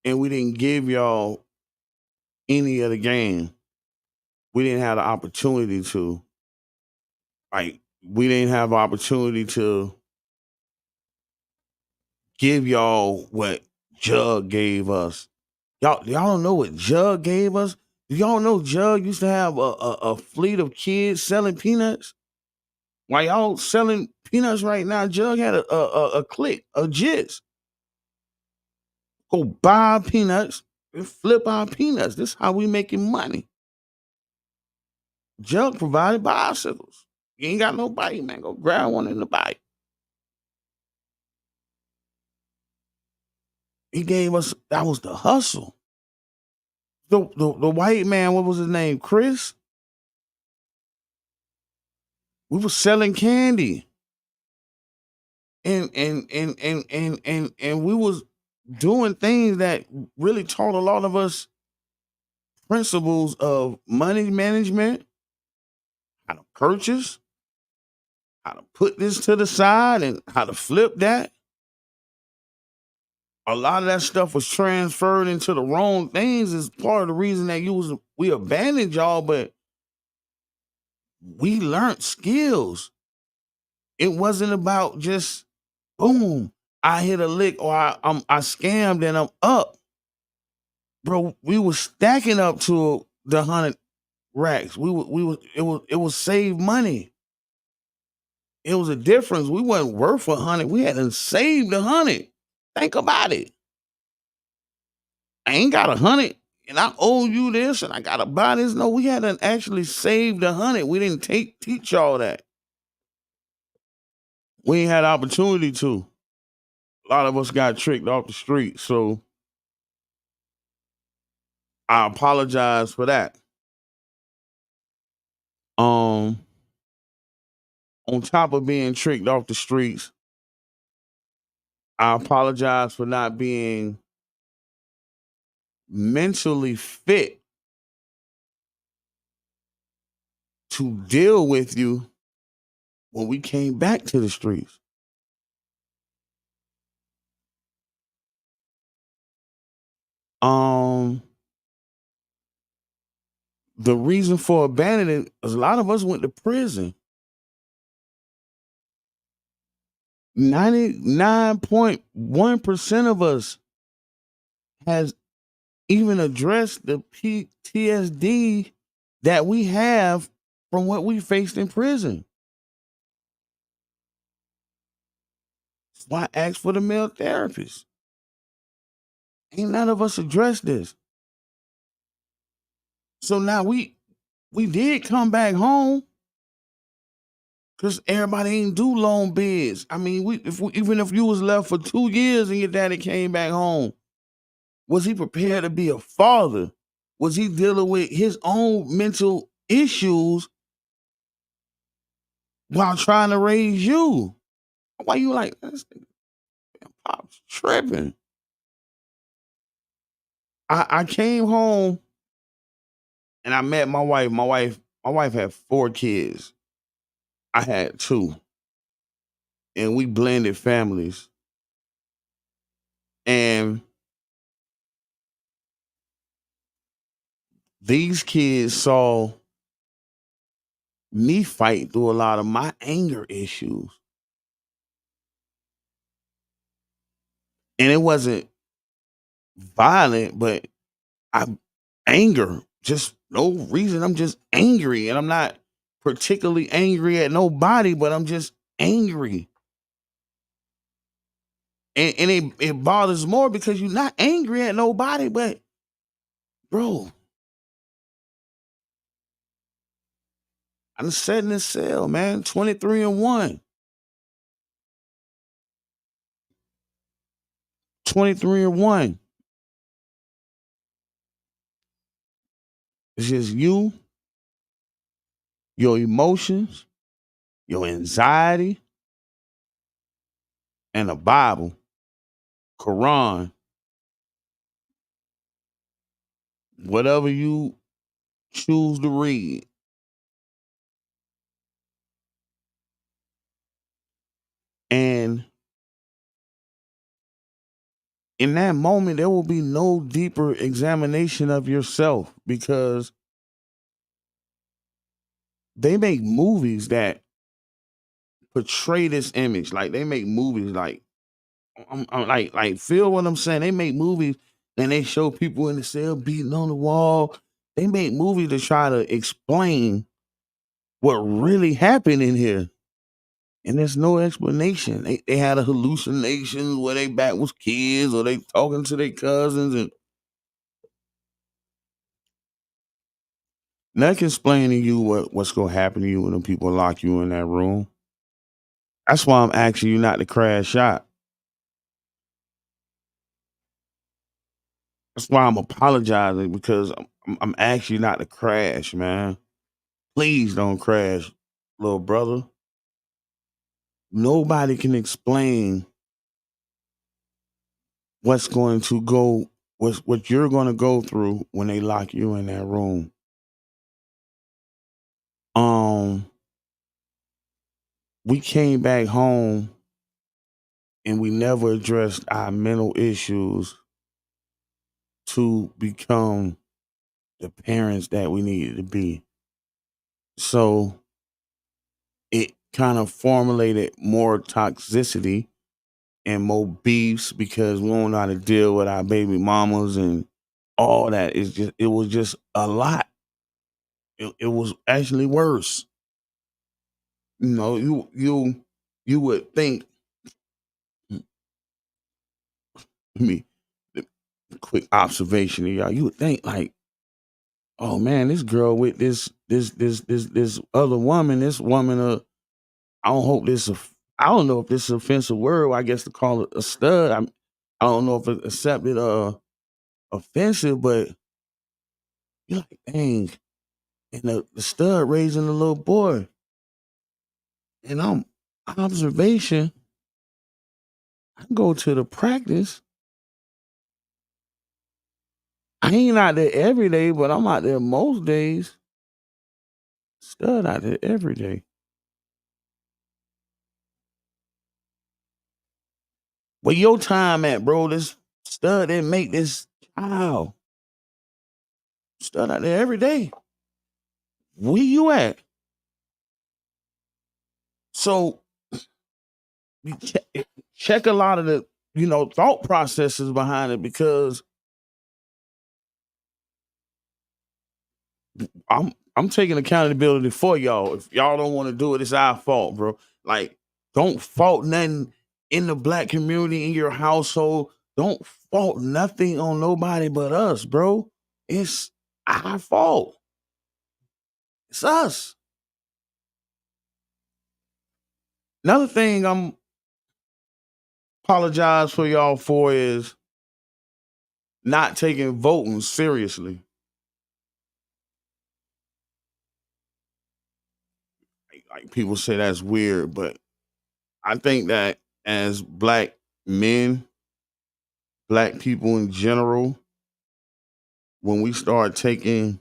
Speaker 9: and we didn't give y'all any of the game. We didn't have the opportunity to. Like, we didn't have opportunity to give y'all what Jug gave us. Y'all don't know what Jug gave us? Do y'all know Jug used to have a fleet of kids selling peanuts? While y'all selling peanuts right now, Jug had a clique, a jizz. Go buy our peanuts and flip our peanuts. This is how we making money. Jug provided bicycles. You ain't got no bike, man. Go grab one in the bike. He gave us, that was the hustle. The white man, what was his name? Chris? We were selling candy. And we was doing things that really taught a lot of us principles of money management, how to purchase, how to put this to the side, and how to flip that. A lot of that stuff was transferred into the wrong things is part of the reason that we abandoned y'all, but we learned skills. It wasn't about just boom, I hit a lick or I scammed and I'm up. Bro, we was stacking up to the 100 racks. It was save money. It was a difference. We wasn't worth 100. We hadn't saved 100. Think about it. I ain't got 100 and I owe you this and I gotta buy this. No, we hadn't actually saved 100. We didn't teach y'all that. We ain't had opportunity to. A lot of us got tricked off the street. So I apologize for that. On top of being tricked off the streets, I apologize for not being mentally fit to deal with you when we came back to the streets. The reason for abandoning is a lot of us went to prison. 99.1% of us has even addressed the PTSD that we have from what we faced in prison. That's why I asked for the male therapist. Ain't none of us addressed this. So now we did come back home because everybody ain't do long bids. I mean, even if you was left for 2 years and your daddy came back home, was he prepared to be a father? Was he dealing with his own mental issues while trying to raise you? Why you like, this Pop's tripping? I came home and I met my wife. My wife had 4 kids. I had 2. And we blended families. And these kids saw me fight through a lot of my anger issues. And it wasn't violent, but anger, just no reason. I'm just angry, and I'm not particularly angry at nobody, but I'm just angry. And it bothers more because you're not angry at nobody, but bro, I'm sat in this cell, man, 23-1. 23-1. It's just you, your emotions, your anxiety, and the Bible, Quran, whatever you choose to read. And in that moment, there will be no deeper examination of yourself because they make movies that portray this image. Like they make movies like I'm like, feel what I'm saying? They make movies and they show people in the cell beating on the wall. They make movies to try to explain what really happened in here. And there's no explanation. They had a hallucination where they back was kids or they talking to their cousins and nothing explaining to you what's gonna happen to you when the people lock you in that room. That's why I'm asking you not to crash out. That's why I'm apologizing because I'm asking you not to crash, man. Please don't crash, little brother. Nobody can explain what's going to go, what you're going to go through when they lock you in that room. We came back home and we never addressed our mental issues to become the parents that we needed to be. So it kind of formulated more toxicity and more beefs because we don't know how to deal with our baby mamas and all that. It was just a lot. It was actually worse. You know, you would think me quick observation of y'all, you would think like, oh man, this girl with this other woman, this woman I don't hope this I don't know if this is an offensive word, I guess to call it a stud. I don't know if it's accepted offensive, but you're like, dang, and the stud raising a little boy. And I'm observation, I go to the practice. I ain't out there every day, but I'm out there most days. Stud out there every day. Where your time at, bro? This stud didn't make this child. Stud out there every day. Where you at? So you check a lot of the, thought processes behind it because I'm taking accountability for y'all. If y'all don't want to do it, it's our fault, bro. Like, don't fault nothing in the black community, in your household. Don't fault nothing on nobody but us, bro. It's our fault. It's us. Another thing I'm apologize for y'all for is not taking voting seriously. Like people say that's weird, but I think that as black men, black people in general, when we start taking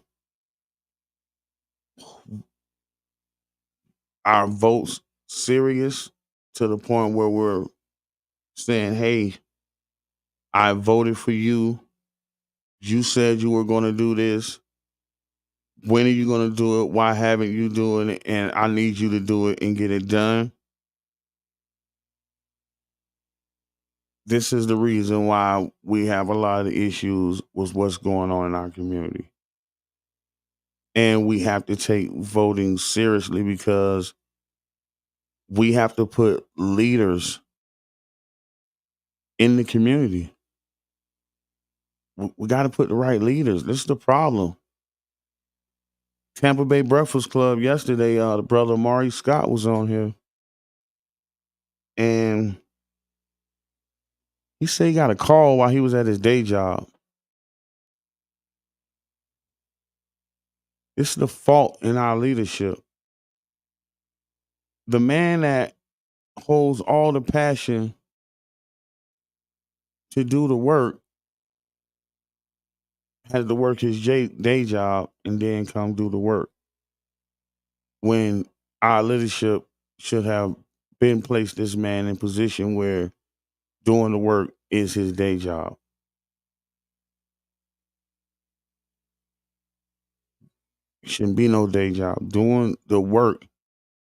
Speaker 9: our votes serious to the point where we're saying, hey, I voted for you. You said you were going to do this. When are you going to do it? Why haven't you doing it? And I need you to do it and get it done. This is the reason why we have a lot of issues with what's going on in our community. And we have to take voting seriously because we have to put leaders in the community. We got to put the right leaders. This is the problem. Tampa Bay Breakfast Club yesterday, the brother Maury Scott was on here. And he said he got a call while he was at his day job. It's the fault in our leadership. The man that holds all the passion to do the work has to work his day job and then come do the work. When our leadership should have been placed this man in position where doing the work is his day job. Shouldn't be no day job. Doing the work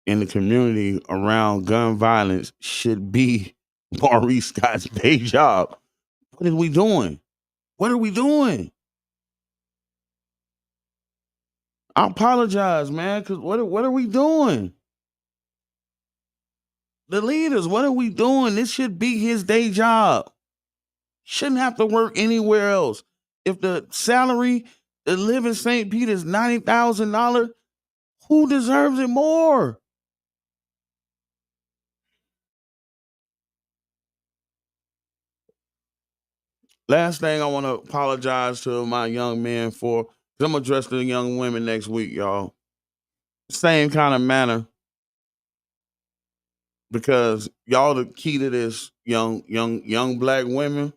Speaker 9: in the community around gun violence should be Maurice Scott's day job. What are we doing? What are we doing? I apologize, man, because what are we doing? The leaders, what are we doing? This should be his day job. Shouldn't have to work anywhere else. If the salary to live in St. Pete is $90,000, who deserves it more? Last thing I want to apologize to my young men for, because I'm going to address the young women next week, y'all. Same kind of manner, because y'all the key to this, young black women.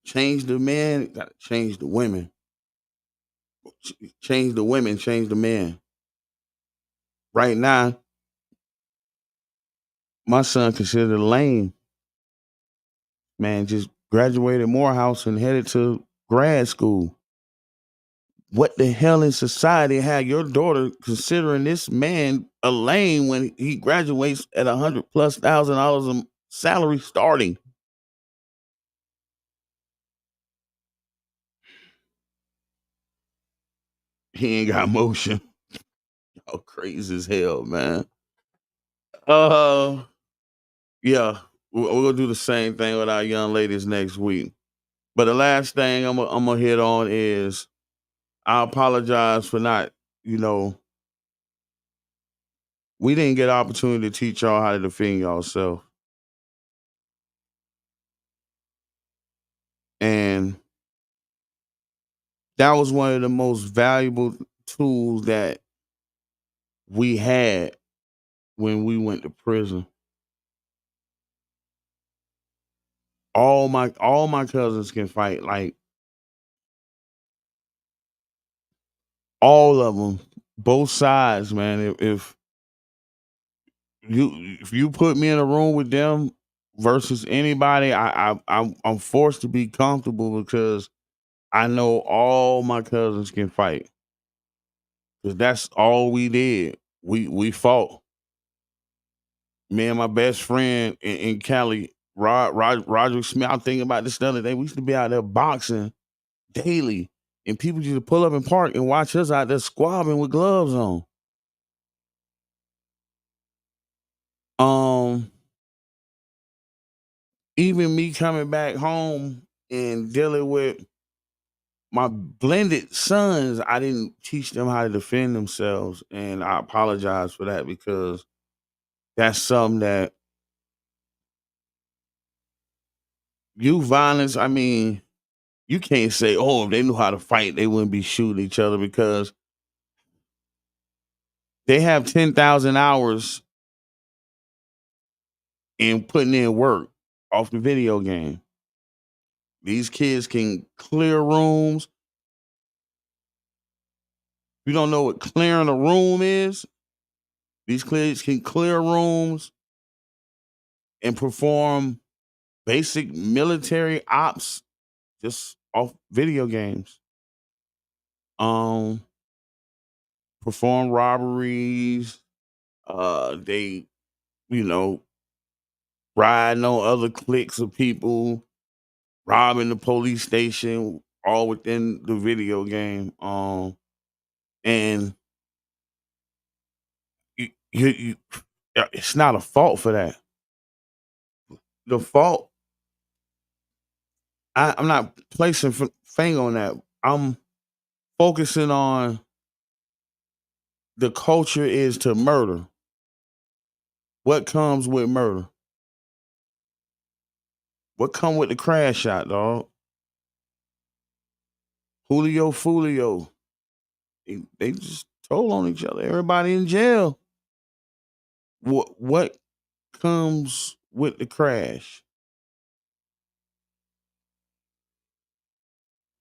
Speaker 9: Change the men, gotta change the women. Change the women, change the men. Right now, my son considered lame. Man, just graduated Morehouse and headed to grad school. What the hell in society had your daughter considering this man a lame when he graduates at $100,000+ a salary starting? He ain't got motion. Y'all crazy as hell, man. Yeah, we're gonna do the same thing with our young ladies next week. But the last thing I'm gonna hit on is I apologize for not, we didn't get an opportunity to teach y'all how to defend yourself. And that was one of the most valuable tools that we had when we went to prison. All my cousins can fight, like all of them, both sides, man. If you put me in a room with them versus anybody, I'm forced to be comfortable because I know all my cousins can fight. Because that's all we did. We fought. Me and my best friend in Cali, Roger Smith. I'm thinking about this the other day. We used to be out there boxing daily, and people used to pull up and park and watch us out there squabbling with gloves on. Even me coming back home and dealing with my blended sons, I didn't teach them how to defend themselves, and I apologize for that because that's something that youth violence. I mean, you can't say, "Oh, if they knew how to fight, they wouldn't be shooting each other," because they have 10,000 hours in putting in work off the video game. These kids can clear rooms. You don't know what clearing a room is? These kids can clear rooms and perform basic military ops just off video games. Perform robberies. They, you know, riding on other cliques of people, robbing the police station, all within the video game. And you it's not a fault for that. The fault, I'm not placing finger on that. I'm focusing on the culture is to murder. What comes with murder? What come with the crash shot, dog? Julio Fulio. They just told on each other. Everybody in jail. What comes with the crash?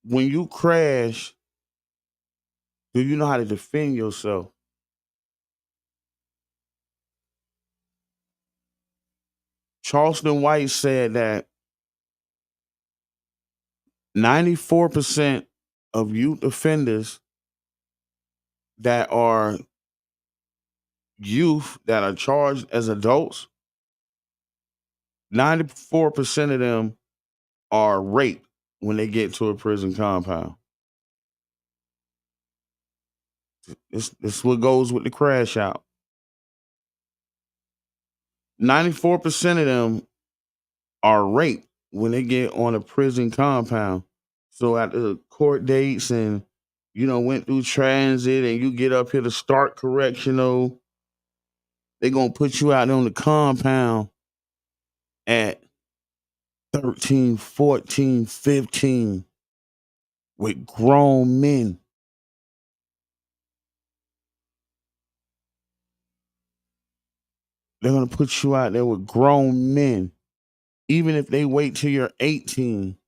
Speaker 9: When you crash, do you know how to defend yourself? Charleston White said that 94% of youth offenders that are youth that are charged as adults 94% of them are raped when they get to a prison compound. This what goes with the crash out. 94% of them are raped when they get on a prison compound. So at the court dates and, went through transit and you get up here to start correctional, they going to put you out on the compound at 13, 14, 15 with grown men. They're going to put you out there with grown men, even if they wait till you're 18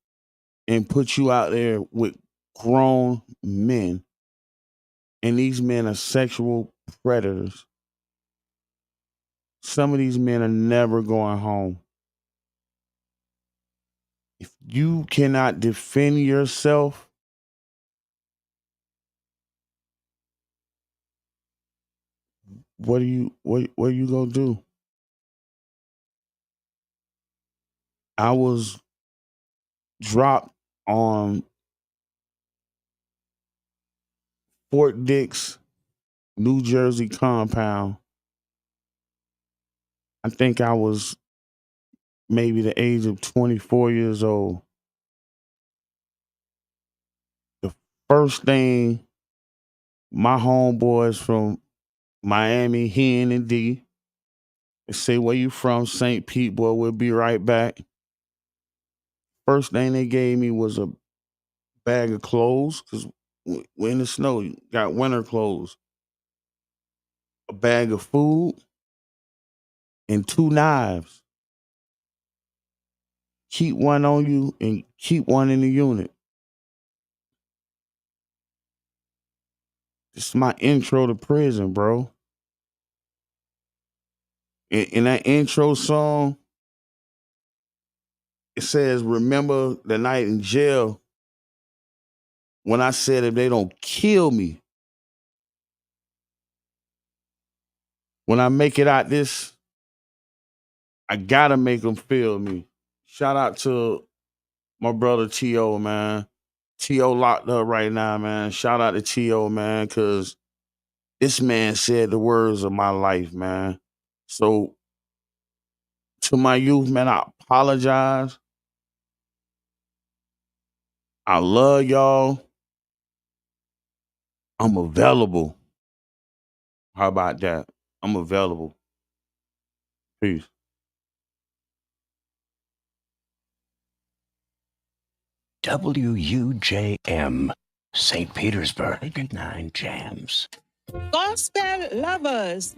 Speaker 9: and put you out there with grown men. And these men are sexual predators. Some of these men are never going home. If you cannot defend yourself, what are you gonna do? I was dropped on Fort Dix, New Jersey compound. I think I was maybe the age of 24 years old. The first thing my homeboys from Miami, Hen and D, they say, "Where you from?" "St. Pete, boy, we'll be right back." First thing they gave me was a bag of clothes, because we're in the snow, you got winter clothes. A bag of food and 2 knives. Keep one on you and keep one in the unit. This is my intro to prison, bro. In that intro song, it says, "Remember the night in jail when I said if they don't kill me, when I make it out this, I gotta make them feel me." Shout out to my brother T.O., man. T.O. locked up right now, man. Shout out to T.O., man, because this man said the words of my life, man. So to my youth, man, I apologize. I love y'all. I'm available. How about that? I'm available. Peace.
Speaker 10: WUJM, St. Petersburg, 9 Jams.
Speaker 11: Gospel lovers,